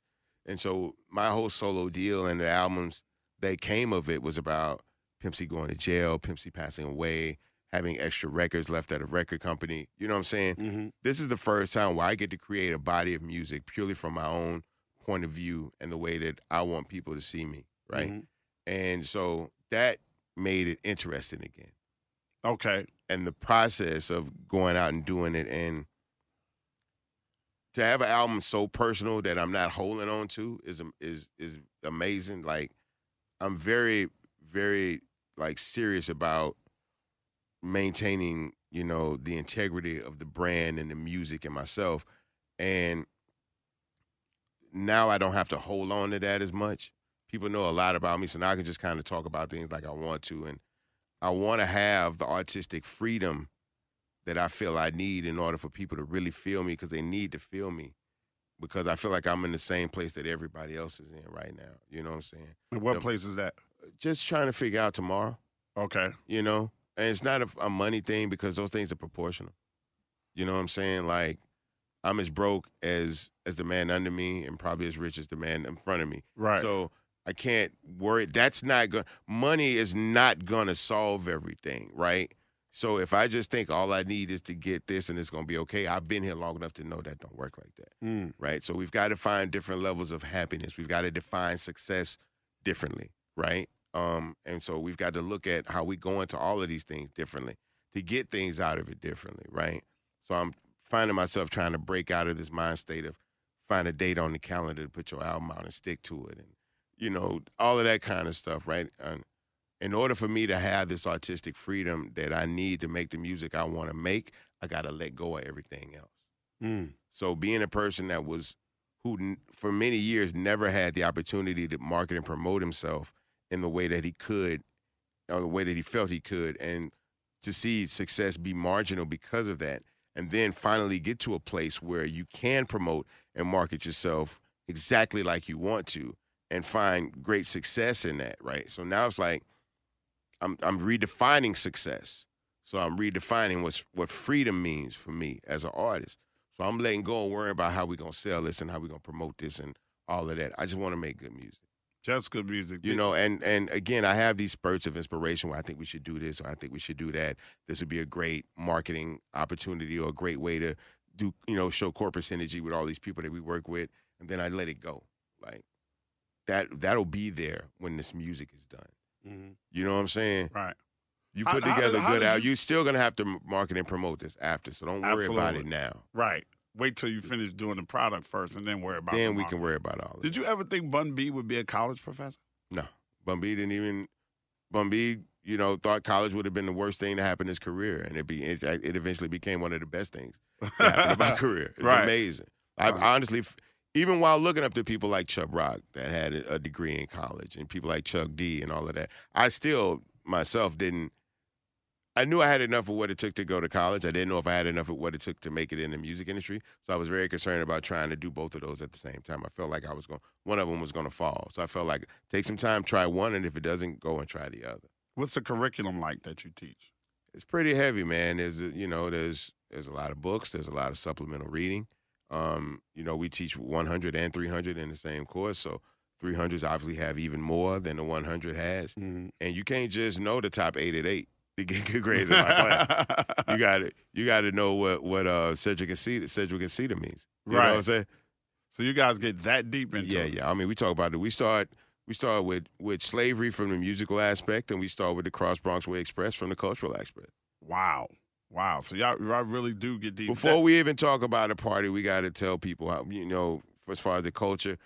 And so my whole solo deal and the albums that came of it was about Pimp C going to jail, Pimp C passing away, having extra records left at a record company. You know what I'm saying? Mm-hmm. This is the first time where I get to create a body of music purely from my own point of view and the way that I want people to see me, right? Mm-hmm. And so that made it interesting again. Okay. And the process of going out and doing it, and to have an album so personal that I'm not holding on to is amazing. Like, I'm very, very like serious about maintaining, you know, the integrity of the brand and the music and myself. And now I don't have to hold on to that as much. People know a lot about me, so now I can just kind of talk about things like I want to. And I want to have the artistic freedom that I feel I need in order for people to really feel me, because they need to feel me, because I feel like I'm in the same place that everybody else is in right now. You know what I'm saying? And what place is that? Just trying to figure out tomorrow. Okay. You know? And it's not a money thing, because those things are proportional. You know what I'm saying? Like, I'm as broke as the man under me, and probably as rich as the man in front of me. Right. So I can't worry. That's not going. Money is not going to solve everything, right? So if I just think all I need is to get this and it's going to be okay, I've been here long enough to know that don't work like that, right? So we've got to find different levels of happiness. We've got to define success differently, right? And so we've got to look at how we go into all of these things differently to get things out of it differently, right? So I'm finding myself trying to break out of this mind state of find a date on the calendar to put your album out and stick to it, and, you know, all of that kind of stuff, right? And in order for me to have this artistic freedom that I need to make the music I want to make, I got to let go of everything else. So being a person that who for many years never had the opportunity to market and promote himself in the way that he could, or the way that he felt he could, and to see success be marginal because of that, and then finally get to a place where you can promote and market yourself exactly like you want to and find great success in that, right? So now it's like, I'm redefining success. So I'm redefining what freedom means for me as an artist. So I'm letting go and worrying about how we're going to sell this and how we're going to promote this and all of that. I just want to make good music. Just good music. You know, and again, I have these spurts of inspiration where I think we should do this or I think we should do that. This would be a great marketing opportunity or a great way to do, you know, show corporate synergy with all these people that we work with. And then I let it go. Like, that'll be there when this music is done. You know what I'm saying? Right. You put together a good album. You're still going to have to market and promote this after, so don't worry about it now. Right. Wait till you finish doing the product first and then worry about it. Then we can worry about all of it. Did you ever think Bun B would be a college professor? No. Bun B, you know, thought college would have been the worst thing to happen in his career, and it eventually became one of the best things that happened in my career. It's amazing. I honestly, even while looking up to people like Chubb Rock that had a degree in college and people like Chuck D and all of that, I still myself I knew I had enough of what it took to go to college. I didn't know if I had enough of what it took to make it in the music industry. So I was very concerned about trying to do both of those at the same time. I felt like one of them was going to fall. So I felt like take some time, try one, and if it doesn't, go and try the other. What's the curriculum like that you teach? It's pretty heavy, man. There's a lot of books. There's a lot of supplemental reading. You know, we teach 100 and 300 in the same course. So 300s obviously have even more than the 100 has. And you can't just know the top 8 at 8 to get good grades in my class. You got to know what Cedric and Cedar means. You know what I'm saying? So you guys get that deep into it. Yeah. I mean, we talk about it. We start with slavery from the musical aspect, and we start with the Cross Bronx Way Express from the cultural aspect. Wow. So y'all really do get deep. Before we even talk about a party, we got to tell people how, you know, as far as the culture,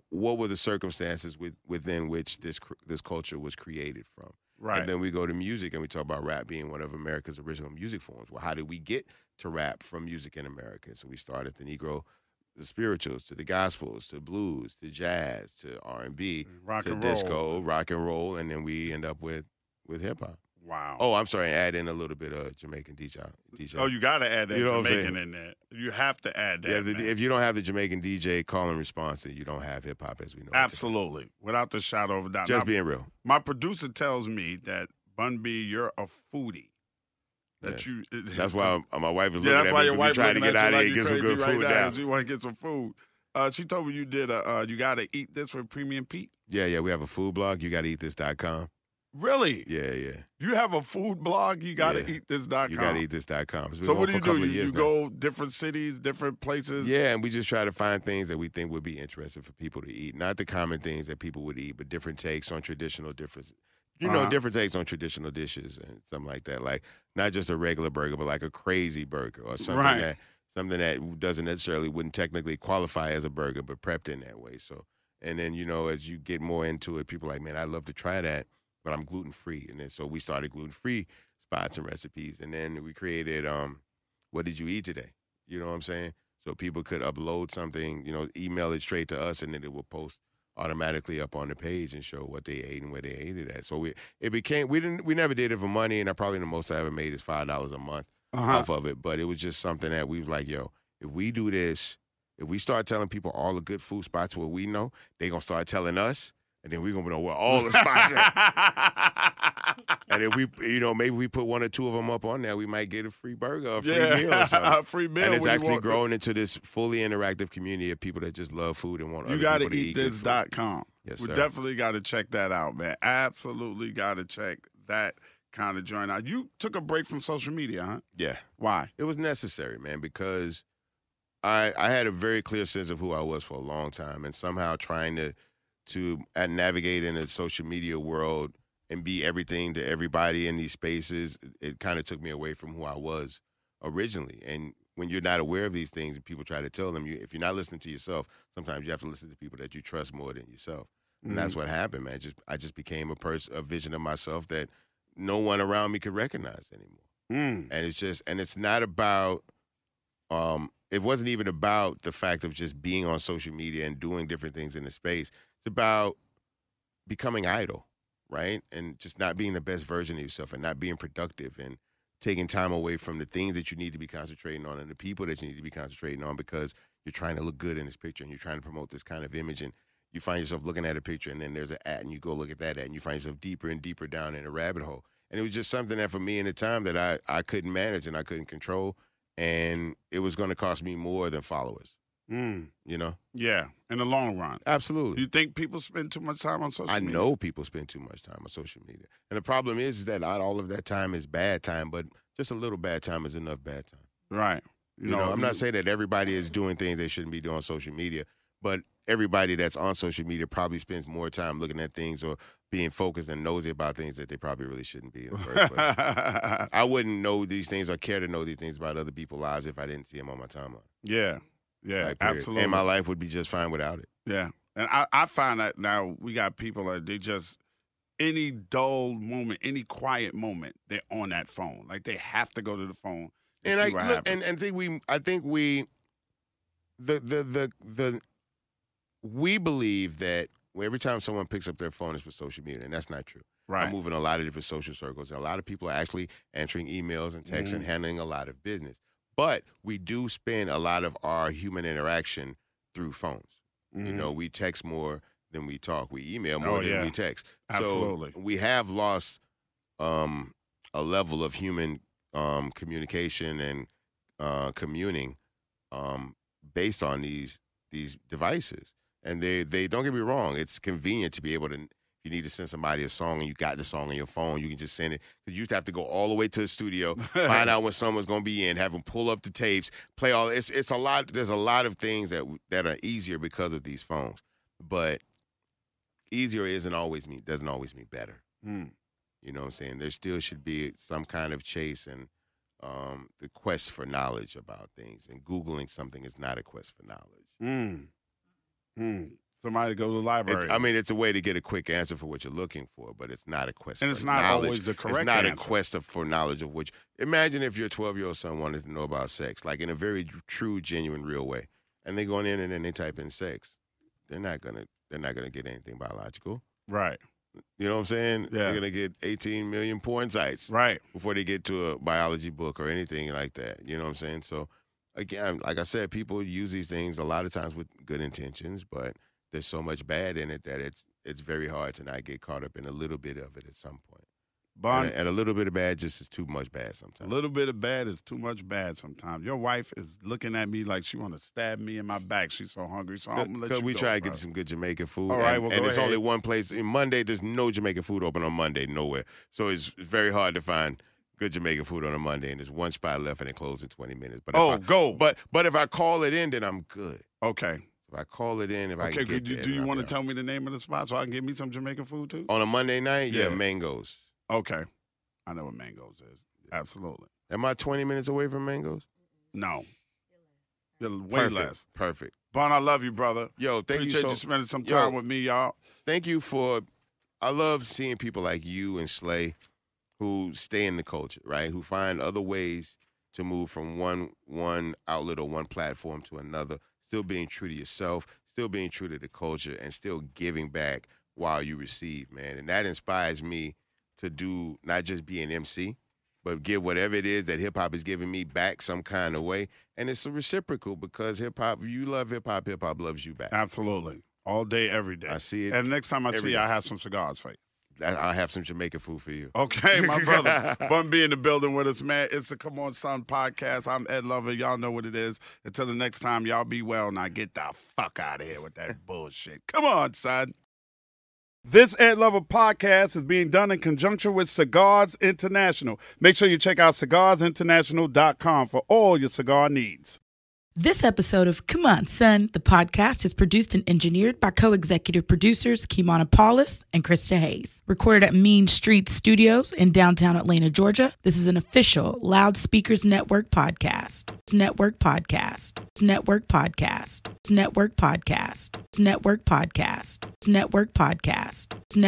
what were the circumstances within which this culture was created from. Right. And then we go to music and we talk about rap being one of America's original music forms. Well, how did we get to rap from music in America? So we started the Negro, the spirituals, to the gospels, to blues, to jazz, to R&B, to disco, rock and roll, and then we end up with hip hop. Wow. Oh, I'm sorry, add in a little bit of Jamaican DJ. Oh, you got to add that Jamaican in there. You have to add that. Yeah, if you don't have the Jamaican DJ call and response, then you don't have hip-hop as we know it. Absolutely. Without the shadow of a doubt. Just being real. My producer tells me that Bun B, you're a foodie. That's why my wife is looking that's at why me your wife trying to looking get at out you of like here and get some you good crazy food right now. down. She want to get some food. She told me you did you got to eat this with Premium Pete. Yeah, we have a food blog. YouGottaEatThis.com. Really? Yeah. You have a food blog? You got to eat this.com. YouGottaEatThis.com. So what do you do? You go different cities, different places? Yeah, and we just try to find things that we think would be interesting for people to eat. Not the common things that people would eat, but different takes on traditional different takes on traditional dishes and something like that. Like not just a regular burger, but like a crazy burger or something that doesn't necessarily wouldn't technically qualify as a burger, but prepped in that way. So, and then as you get more into it, people are like, man, I'd love to try that, but I'm gluten free. And then so we started gluten free spots and recipes, and then we created what did you eat today? You know what I'm saying? So people could upload something, email it straight to us, and then it will post automatically up on the page and show what they ate and where they ate it at. So we never did it for money, and probably the most I ever made is $5 a month off of it. But it was just something that we was like, yo, if we do this, if we start telling people all the good food spots where we know, they gonna start telling us, and then we gonna know where all the spots at. And if we, maybe we put one or two of them up on there, we might get a free burger, a free meal or something. A free meal. And it's actually growing into this fully interactive community of people that just love food and want other people to eat good food. YouGottaEatThis.com. Yes, we sir. definitely got to check that out, man. Absolutely got to check that kind of joint out. You took a break from social media, huh? Yeah. Why? It was necessary, man, because I had a very clear sense of who I was for a long time, and somehow trying to navigate in the social media world and be everything to everybody in these spaces, it kind of took me away from who I was originally. And when you're not aware of these things and people try to tell them, if you're not listening to yourself, sometimes you have to listen to people that you trust more than yourself. And that's what happened, man. I just became a vision of myself that no one around me could recognize anymore. And it's not about, it wasn't even about the fact of just being on social media and doing different things in the space. It's about becoming idle, right? And just not being the best version of yourself and not being productive and taking time away from the things that you need to be concentrating on and the people that you need to be concentrating on because you're trying to look good in this picture and you're trying to promote this kind of image, and you find yourself looking at a picture and then there's an ad and you go look at that ad and you find yourself deeper and deeper down in a rabbit hole. And it was just something that for me in the time that I couldn't manage and I couldn't control, and it was going to cost me more than followers. Yeah, in the long run. Absolutely. Do you think people spend too much time on social media? I know people spend too much time on social media. And the problem is that not all of that time is bad time, but just a little bad time is enough bad time. Right. I'm not saying that everybody is doing things they shouldn't be doing on social media, but everybody that's on social media probably spends more time looking at things or being focused and nosy about things that they probably really shouldn't be in the first place. I wouldn't know these things or care to know these things about other people's lives if I didn't see them on my timeline. Yeah, absolutely. And my life would be just fine without it. Yeah. And I find that now we got people that they just, any dull moment, any quiet moment, they're on that phone. Like they have to go to the phone and see what happens. I think we believe that every time someone picks up their phone is for social media, and that's not true. Right. I move in a lot of different social circles, and a lot of people are actually answering emails and texts and handling a lot of business. But we do spend a lot of our human interaction through phones. We text more than we talk. We email more than we text. Absolutely. So we have lost a level of human communication and communing based on these devices. And they don't get me wrong, it's convenient to be able to, if you need to send somebody a song and you got the song on your phone, you can just send it. Because you used to have to go all the way to the studio, find out when someone's going to be in, have them pull up the tapes, play all. It's a lot. There's a lot of things that are easier because of these phones. But easier doesn't always mean better. You know what I'm saying? There still should be some kind of chase and the quest for knowledge about things. And Googling something is not a quest for knowledge. Somebody go to the library. It's a way to get a quick answer for what you're looking for, but it's not a quest for knowledge. And it's not always the correct answer. It's not a quest for knowledge of which. Imagine if your 12-year-old son wanted to know about sex, like in a very true, genuine, real way, and they go on the internet and they type in sex. They're not gonna get anything biological. Right. You know what I'm saying? Yeah. They're gonna get 18 million porn sites. Right. Before they get to a biology book or anything like that. You know what I'm saying? So again, like I said, people use these things a lot of times with good intentions, but there's so much bad in it that it's very hard to not get caught up in a little bit of it at some point. Bun, and a little bit of bad just is too much bad sometimes. A little bit of bad is too much bad sometimes. Your wife is looking at me like she want to stab me in my back. She's so hungry, so I'm going to let you Because we go, try to bro. get some good Jamaican food. All right, and, well, and go it's ahead. only one place. In Monday, there's no Jamaican food open on Monday, nowhere. So it's very hard to find good Jamaican food on a Monday, and there's one spot left, and it closes in 20 minutes. But go. But if I call it in, then I'm good. Okay. If I call it in, if I can get there, do you want to tell me the name of the spot so I can get me some Jamaican food too? On a Monday night? Yeah, Mangoes. Okay. I know what Mangoes is. Absolutely. Am I 20 minutes away from Mangoes? No. You're way less. Perfect. Bun, I love you, brother. Yo, thank Appreciate you spending some time with me, y'all. Thank you I love seeing people like you and Slay who stay in the culture, right? Who find other ways to move from one outlet or one platform to another, still being true to yourself, still being true to the culture, and still giving back while you receive, man. And that inspires me to do, not just be an MC, but give whatever it is that hip-hop is giving me back some kind of way. And it's a reciprocal because hip-hop, you love hip-hop, hip-hop loves you back. Absolutely. All day, every day. I see it. And next time I see you, I have some cigars for you. I'll have some Jamaican food for you. Okay, my brother. Bun B in the building with us, man. It's the Come On Son podcast. I'm Ed Lover. Y'all know what it is. Until the next time, y'all be well. Now get the fuck out of here with that bullshit. Come on, son. This Ed Lover podcast is being done in conjunction with Cigars International. Make sure you check out cigarsinternational.com for all your cigar needs. This episode of Come On Son, the podcast, is produced and engineered by co-executive producers Kimana Paulus and Krista Hayes. Recorded at Mean Street Studios in downtown Atlanta, Georgia. This is an official Loudspeakers Network podcast. Network podcast. Network podcast. Network podcast. Network podcast. Network podcast. Network.